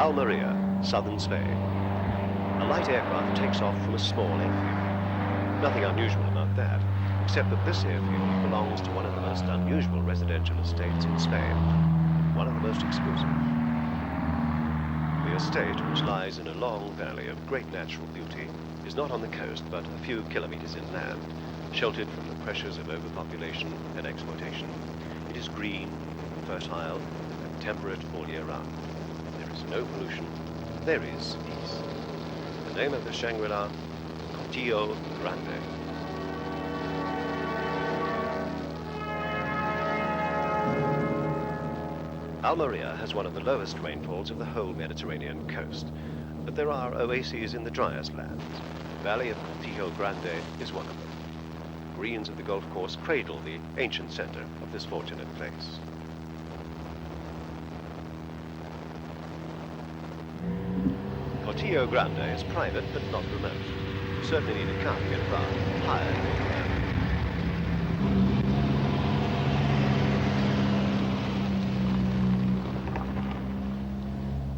Almeri, southern Spain. A light aircraft takes off from a small airfield. Nothing unusual about that, except that this airfield belongs to one of the most unusual residential estates in Spain, one of the most exclusive. The estate, which lies in a long valley of great natural beauty, is not on the coast, but a few kilometers inland, sheltered from the pressures of overpopulation and exploitation. It is green, fertile, and temperate all year round. There is no pollution. There is peace. The name of the Shangri-La, Cortijo Grande. Almeri has one of the lowest rainfalls of the whole Mediterranean coast, but there are oases in the driest lands. The valley of Cortijo Grande is one of them. Greens of the golf course cradle the ancient center of this fortunate place. Cortijo Grande is private but not remote. You certainly need a car to get around, hired or land.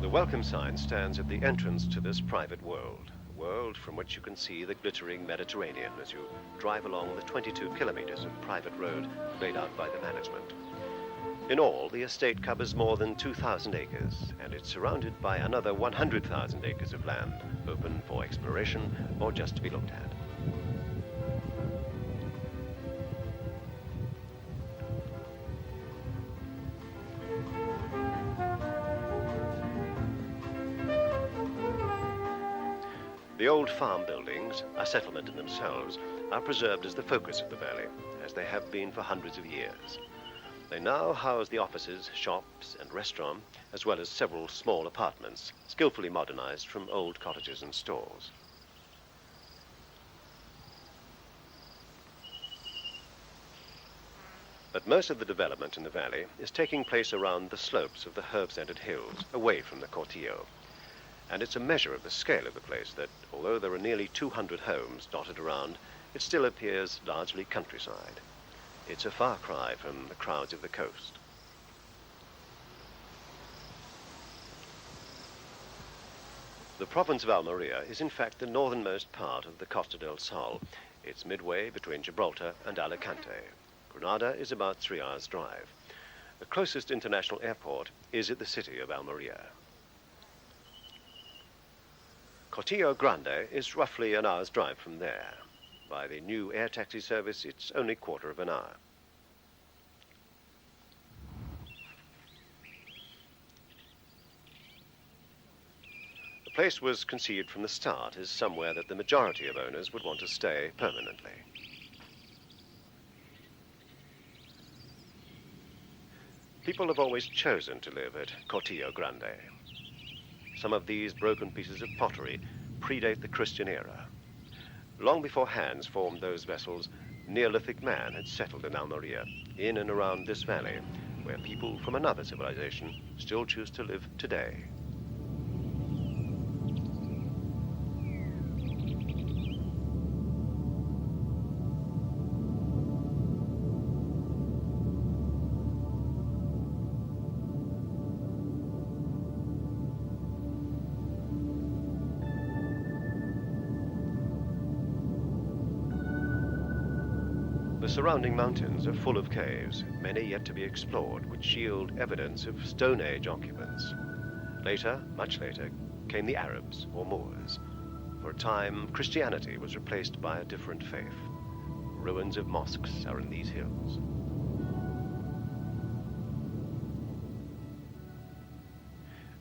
The welcome sign stands at the entrance to this private world, a world from which you can see the glittering Mediterranean as you drive along the 22 kilometers of private road laid out by the management. In all, the estate covers more than 2,000 acres, and it's surrounded by another 100,000 acres of land, open for exploration or just to be looked at. The old farm buildings, a settlement in themselves, are preserved as the focus of the valley, as they have been for hundreds of years. They now house the offices, shops, and restaurant, as well as several small apartments, skillfully modernized from old cottages and stores. But most of the development in the valley is taking place around the slopes of the herb-scented hills, away from the Cortijo. And it's a measure of the scale of the place that, although there are nearly 200 homes dotted around, it still appears largely countryside. It's a far cry from the crowds of the coast. The province of Almeri is in fact the northernmost part of the Costa del Sol. It's midway between Gibraltar and Alicante. Granada is about 3 hours' drive. The closest international airport is at the city of Almeri. Cortijo Grande is roughly an hour's drive from there. By the new air taxi service, it's only quarter of an hour. The place was conceived from the start as somewhere that the majority of owners would want to stay permanently. People have always chosen to live at Cortijo Grande. Some of these broken pieces of pottery predate the Christian era. Long before hands formed those vessels, Neolithic man had settled in Almeri, in and around this valley, where people from another civilization still choose to live today. The surrounding mountains are full of caves, many yet to be explored, which yield evidence of Stone Age occupants. Later, much later, came the Arabs, or Moors. For a time, Christianity was replaced by a different faith. Ruins of mosques are in these hills.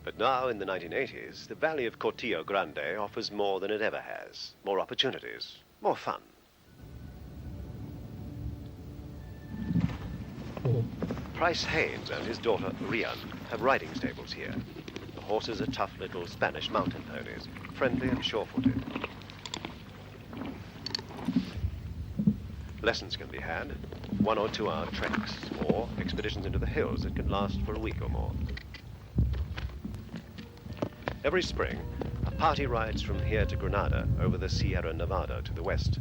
But now, in the 1980s, the valley of Cortijo Grande offers more than it ever has. More opportunities, more fun. Price Haynes and his daughter Rian have riding stables here. The horses are tough little Spanish mountain ponies, friendly and sure-footed. Lessons can be had, 1 or 2 hour treks, or expeditions into the hills that can last for a week or more. Every spring, a party rides from here to Granada over the Sierra Nevada to the west.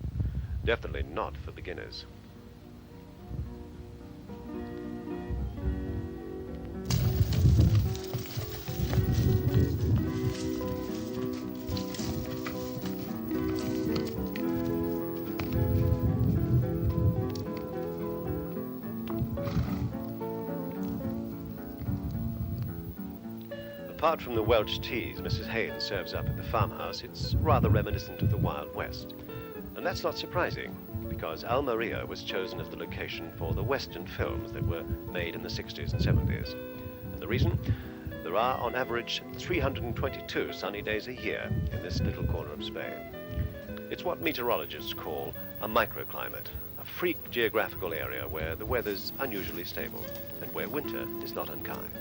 Definitely not for beginners. Apart from the Welsh teas Mrs. Haynes serves up at the farmhouse, it's rather reminiscent of the Wild West. And that's not surprising, because Almeri was chosen as the location for the Western films that were made in the 60s and 70s. And the reason? There are, on average, 322 sunny days a year in this little corner of Spain. It's what meteorologists call a microclimate, a freak geographical area where the weather's unusually stable and where winter is not unkind.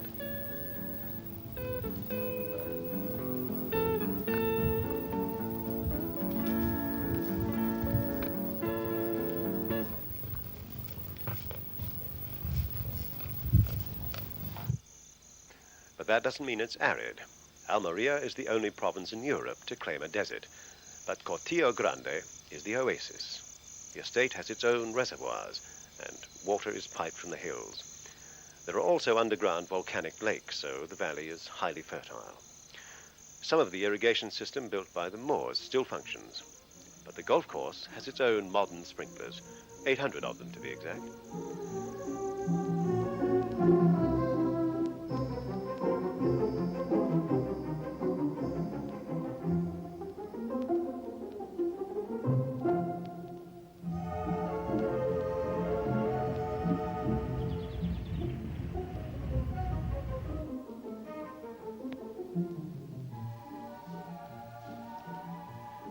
But that doesn't mean it's arid. Almeri is the only province in Europe to claim a desert, but Cortijo Grande is the oasis. The estate has its own reservoirs, and water is piped from the hills. There are also underground volcanic lakes, so the valley is highly fertile. Some of the irrigation system built by the Moors still functions, but the golf course has its own modern sprinklers, 800 of them to be exact.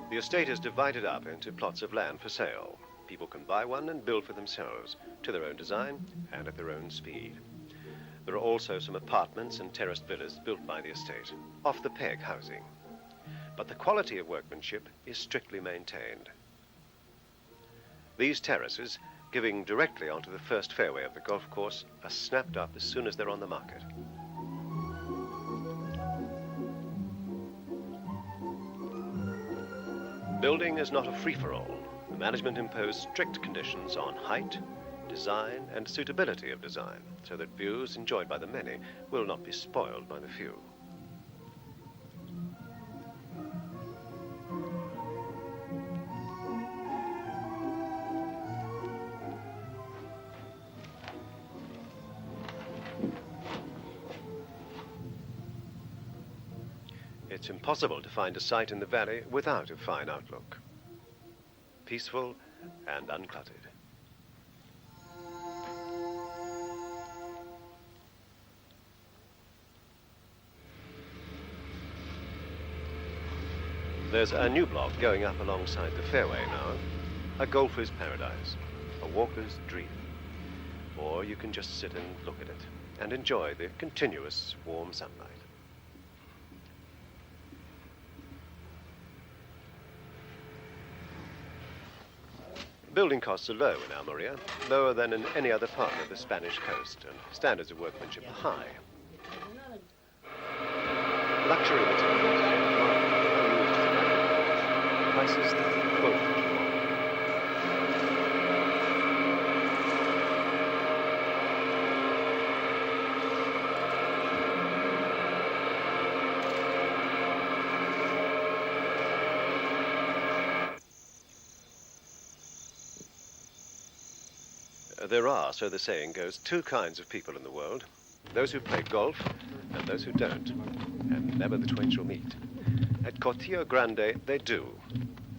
The estate is divided up into plots of land for sale. People can buy one and build for themselves, to their own design and at their own speed. There are also some apartments and terraced villas built by the estate, off-the-peg housing. But the quality of workmanship is strictly maintained. These terraces, giving directly onto the first fairway of the golf course, are snapped up as soon as they're on the market. Building is not a free-for-all. The management imposed strict conditions on height, design, and suitability of design, so that views enjoyed by the many will not be spoiled by the few. It's impossible to find a site in the valley without a fine outlook. Peaceful and uncluttered. There's a new block going up alongside the fairway now. A golfer's paradise, a walker's dream. Or you can just sit and look at it and enjoy the continuous warm sunlight. Building costs are low in Almeri, lower than in any other part of the Spanish coast, and standards of workmanship are high. Luxury materials are prices that quote. There are, so the saying goes, two kinds of people in the world. Those who play golf and those who don't. And never the twain shall meet. At Cortijo Grande, they do.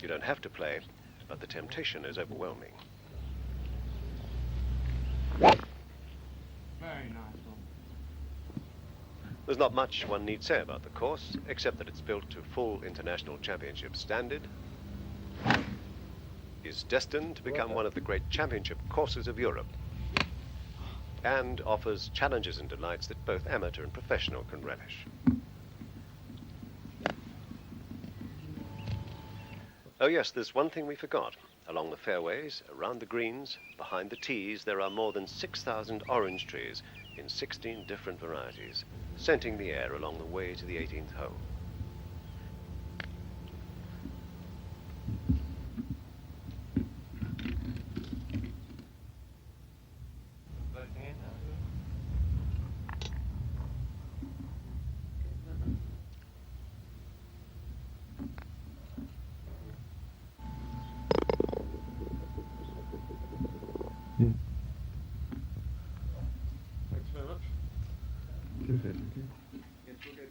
You don't have to play, but the temptation is overwhelming. Very nice one. There's not much one need say about the course, except that it's built to full international championship standard, is destined to become one of the great championship courses of Europe, and offers challenges and delights that both amateur and professional can relish. Oh yes, there's one thing we forgot. Along the fairways, around the greens, behind the tees, there are more than 6,000 orange trees in 16 different varieties, scenting the air along the way to the 18th hole.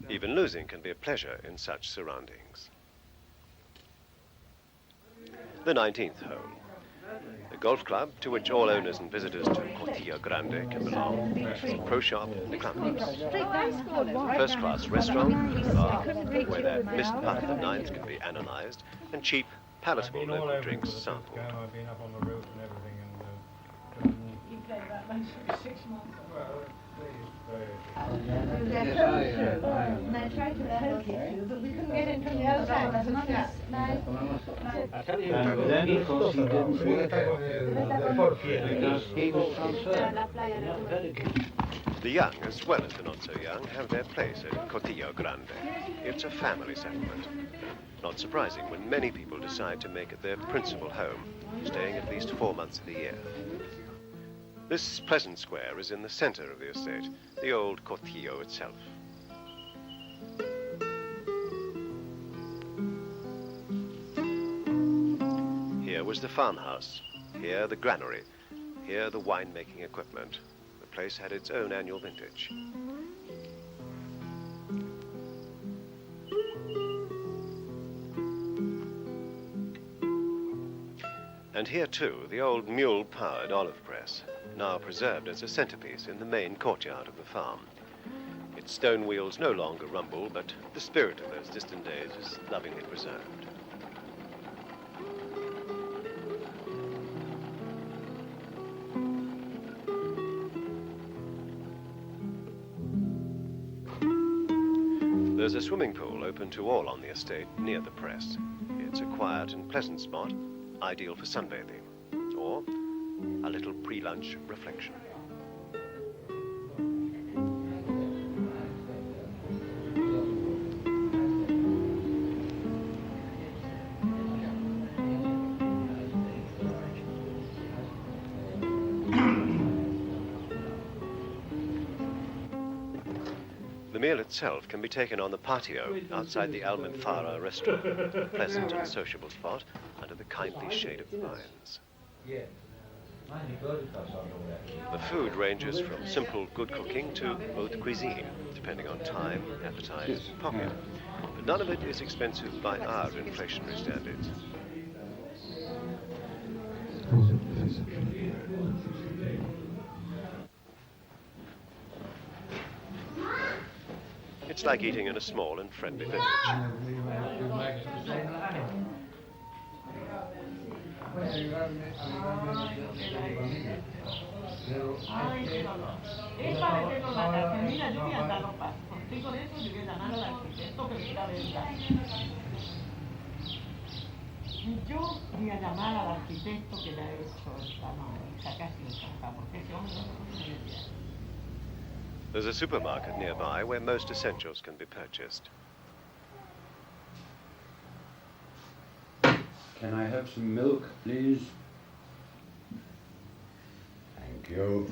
Even Cruising can be a pleasure in such surroundings. The 19th hole. A golf club to which all owners and visitors to Cortijo Grande can belong. There's a pro shop and a clubhouse. First-class restaurant and bar where the missed putt of the ninth can be analysed and cheap, palatable local drinks sampled. I've been up on the roof and everything, and You played that match for 6 months. They tried to poke it, but we couldn't get in from the other side. There's not enough. And then, of course, he didn't because he was transferred. The young, as well as the not-so-young, have their place at Cortijo Grande. It's a family settlement. Not surprising when many people decide to make it their principal home, staying at least 4 months of the year. This pleasant square is in the center of the estate, the old Cortijo itself. Here was the farmhouse, here the granary, here the winemaking equipment. The place had its own annual vintage. And here too, the old mule-powered olive press, now preserved as a centerpiece in the main courtyard of the farm. Its stone wheels no longer rumble, but the spirit of those distant days is lovingly preserved. There's a swimming pool open to all on the estate near the press. It's a quiet and pleasant spot, ideal for sunbathing, or a little pre-lunch reflection. The meal itself can be taken on the patio outside the Almeri restaurant, a pleasant and sociable spot under the kindly shade of pines. The food ranges from simple good cooking to haute cuisine, depending on time, appetite, and pocket. But none of it is expensive by our inflationary standards. It's like eating in a small and friendly village. Yo voy a llamar al arquitecto que le ha hecho esta casa y esta, porque ese hombre no tiene idea. There's a supermarket nearby where most essentials can be purchased. Can I have some milk, please? Thank you.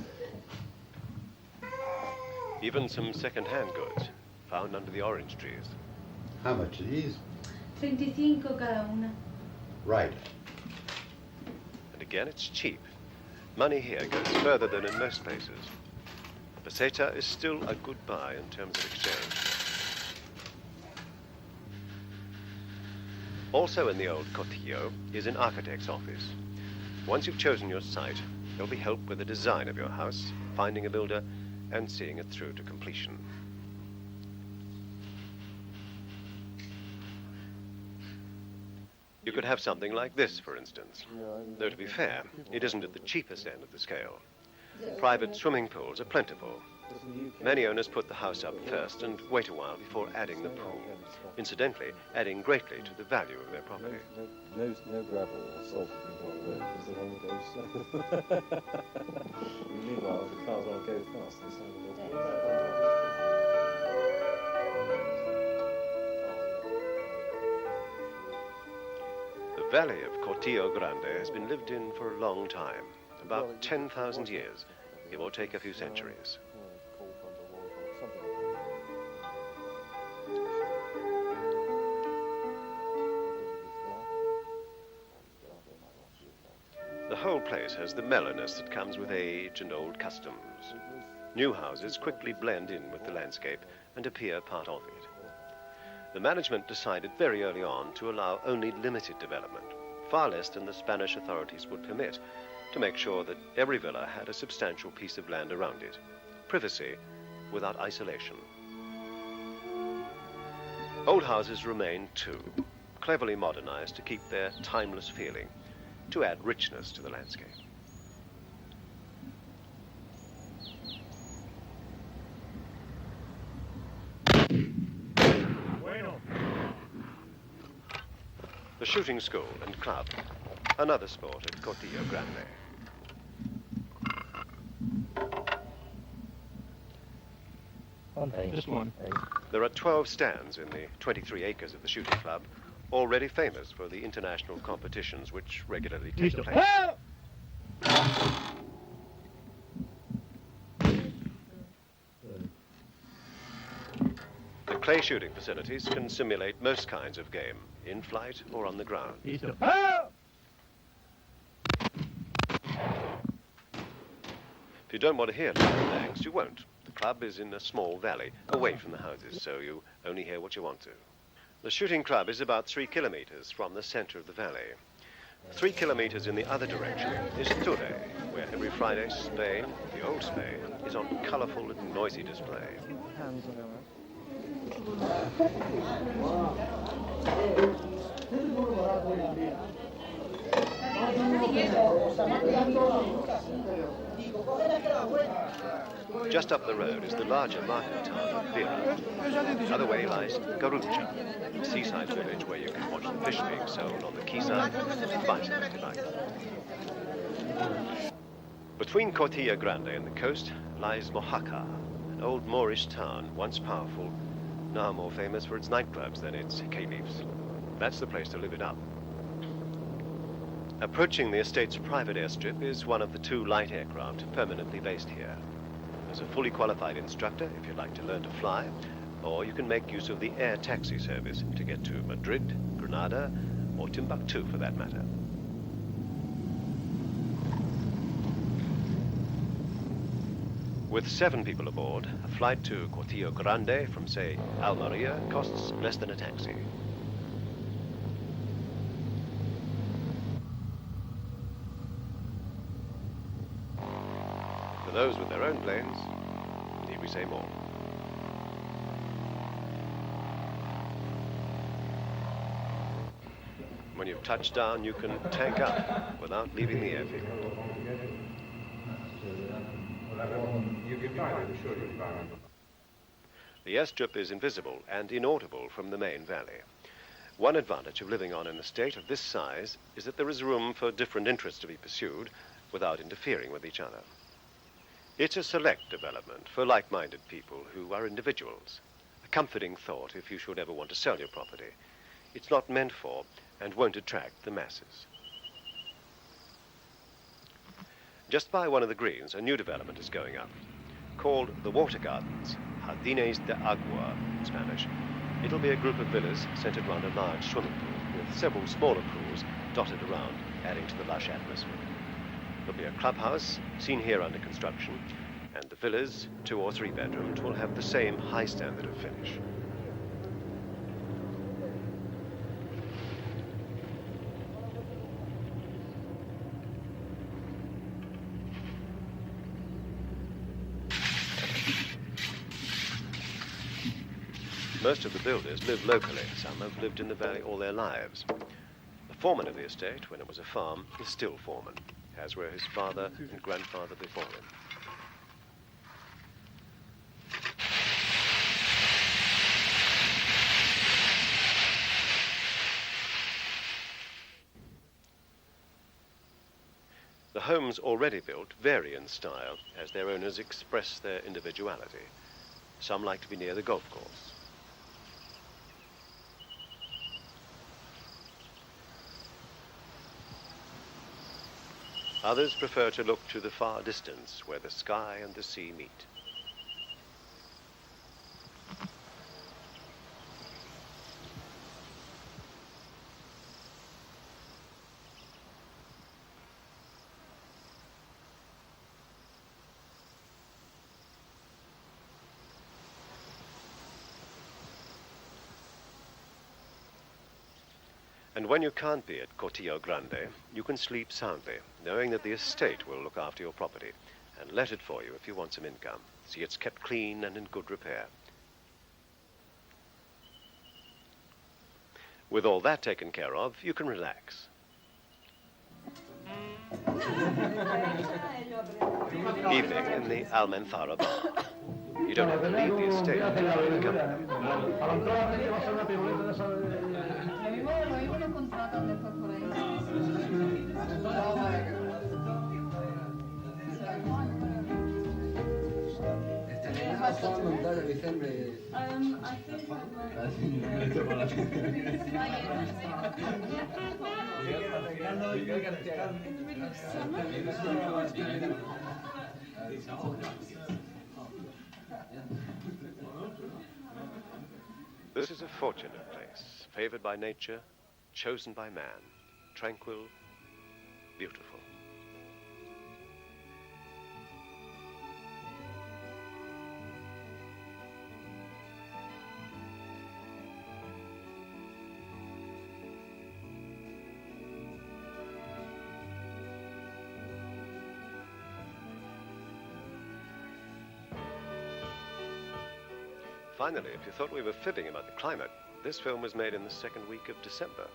Even some second-hand goods found under the orange trees. How much are these? 35 cada una. Right. And again, it's cheap. Money here goes further than in most places. A peseta is still a good buy in terms of exchange. Also in the old Cortijo is an architect's office. Once you've chosen your site, there'll be help with the design of your house, finding a builder, and seeing it through to completion. You could have something like this, for instance. Though to be fair, it isn't at the cheapest end of the scale. Private swimming pools are plentiful. Many owners put the house up first and wait a while before adding the pool, incidentally adding greatly to the value of their property. No gravel or salt on the road because the one goes. Meanwhile, the cars won't go fast this side of the road. The valley of Cortijo Grande has been lived in for a long time, about 10,000 years, give or take a few centuries. The whole place has the mellowness that comes with age and old customs. New houses quickly blend in with the landscape and appear part of it. The management decided very early on to allow only limited development, far less than the Spanish authorities would permit, to make sure that every villa had a substantial piece of land around it. Privacy without isolation. Old houses remain too, cleverly modernized to keep their timeless feeling, to add richness to the landscape. The shooting school and club, another sport at Cortijo Grande. Just one. There are 12 stands in the 23 acres of the shooting club, already famous for the international competitions which regularly take place. The clay shooting facilities can simulate most kinds of game, in flight or on the ground. If you don't want to hear loud bangs, you won't. The club is in a small valley, away from the houses, so you only hear what you want to. The shooting club is about 3 kilometers from the center of the valley. 3 kilometers in the other direction is Ture, where every Friday Spain, the old Spain, is on colorful and noisy display. Just up the road is the larger market town of Vera. The other way lies Garucha, a seaside village where you can watch the fish being sold on the quayside and buy some if you like. Between Cortijo Grande and the coast lies Moja, an old Moorish town, once powerful, now more famous for its nightclubs than its caliphs. That's the place to live it up. Approaching the estate's private airstrip is one of the 2 light aircraft permanently based here. There's a fully qualified instructor if you'd like to learn to fly, or you can make use of the air taxi service to get to Madrid, Granada, or Timbuktu for that matter. With 7 people aboard, a flight to Cortijo Grande from, say, Almeri costs less than a taxi. For those with their own planes, need we say more? When you've touched down, you can tank up without leaving the airfield. The airstrip is invisible and inaudible from the main valley. One advantage of living on an estate of this size is that there is room for different interests to be pursued without interfering with each other. It's a select development for like-minded people who are individuals. A comforting thought if you should ever want to sell your property. It's not meant for and won't attract the masses. Just by one of the greens, a new development is going up, called the Water Gardens, Jardines de Agua in Spanish. It'll be a group of villas centered around a large swimming pool, with several smaller pools dotted around, adding to the lush atmosphere. There'll be a clubhouse, seen here under construction, and the villas, 2 or 3 bedrooms, will have the same high standard of finish. Most of the builders live locally. Some have lived in the valley all their lives. The foreman of the estate, when it was a farm, is still foreman, as were his father and grandfather before him. The homes already built vary in style as their owners express their individuality. Some like to be near the golf course. Others prefer to look to the far distance where the sky and the sea meet. And when you can't be at Cortijo Grande, you can sleep soundly, knowing that the estate will look after your property and let it for you if you want some income. See it's kept clean and in good repair. With all that taken care of, you can relax. Evening in the Almenfara bar. You don't have to leave the estate to find the This is a fortunate place, favored by nature, chosen by man, tranquil, beautiful. Finally, if you thought we were fibbing about the climate, this film was made in the second week of December.